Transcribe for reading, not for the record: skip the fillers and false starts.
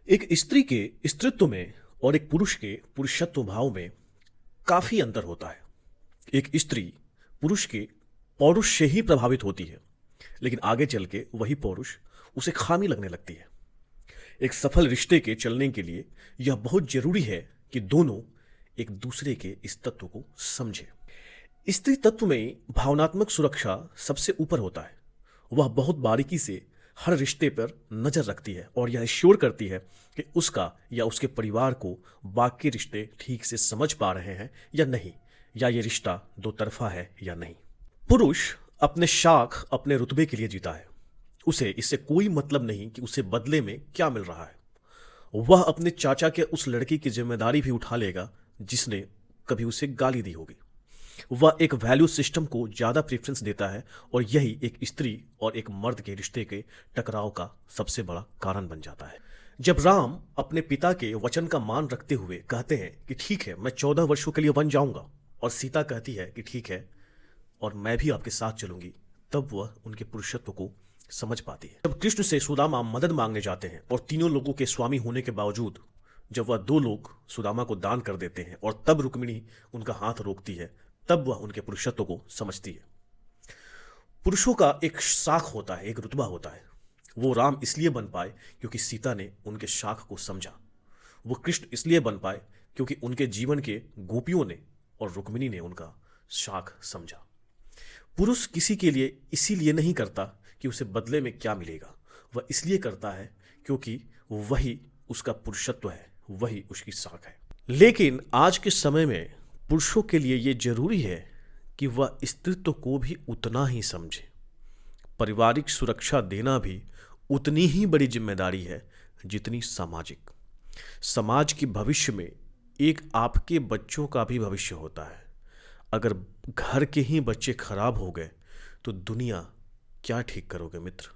एक स्त्री के स्त्रीत्व में और एक पुरुष के पुरुषत्व भाव में काफी अंतर होता है। एक स्त्री पुरुष के पौरुष से ही प्रभावित होती है, लेकिन आगे चल के वही पौरुष उसे खामी लगने लगती है। एक सफल रिश्ते के चलने के लिए यह बहुत जरूरी है कि दोनों एक दूसरे के इस तत्व को समझे। स्त्री तत्व में भावनात्मक सुरक्षा सबसे ऊपर होता है। वह बहुत बारीकी से हर रिश्ते पर नजर रखती है और यह श्योर करती है कि उसका या उसके परिवार को बाकी रिश्ते ठीक से समझ पा रहे हैं या नहीं, या ये रिश्ता दो तरफा है या नहीं। पुरुष अपने शाख अपने रुतबे के लिए जीता है। उसे इससे कोई मतलब नहीं कि उसे बदले में क्या मिल रहा है। वह अपने चाचा के उस लड़की की जिम्मेदारी भी उठा लेगा जिसने कभी उसे गाली दी होगी। वह एक वैल्यू सिस्टम को ज्यादा प्रेफरेंस देता है और यही एक स्त्री और एक मर्द के रिश्ते के टकराव का सबसे बड़ा कारण बन जाता है। जब राम अपने पिता के वचन का मान रखते हुए कहते हैं कि ठीक है, मैं 14 वर्षों के लिए वन जाऊंगा, और सीता कहती है कि ठीक है और मैं भी आपके साथ चलूंगी, तब वह उनके पुरुषत्व को समझ पाती है। जब कृष्ण से सुदामा मदद मांगने जाते हैं और तीनों लोगों के स्वामी होने के बावजूद जब वह 2 लोग सुदामा को दान कर देते हैं और तब रुक्मिणी उनका हाथ रोकती है, तब वह उनके पुरुषत्व को समझती है। पुरुषों का एक शाख होता है, एक रुतबा होता है। वो राम इसलिए बन पाए क्योंकि सीता ने उनके शाख को समझा। वो कृष्ण इसलिए बन पाए क्योंकि उनके जीवन के गोपियों ने और रुक्मिणी ने उनका शाख समझा। पुरुष किसी के लिए इसीलिए नहीं करता कि उसे बदले में क्या मिलेगा। वह इसलिए करता है क्योंकि वही उसका पुरुषत्व है, वही उसकी शाख है। लेकिन आज के समय में पुरुषों के लिए यह जरूरी है कि वह स्त्रीत्व को भी उतना ही समझे। पारिवारिक सुरक्षा देना भी उतनी ही बड़ी जिम्मेदारी है जितनी सामाजिक। समाज के भविष्य में एक आपके बच्चों का भी भविष्य होता है। अगर घर के ही बच्चे खराब हो गए तो दुनिया क्या ठीक करोगे मित्र।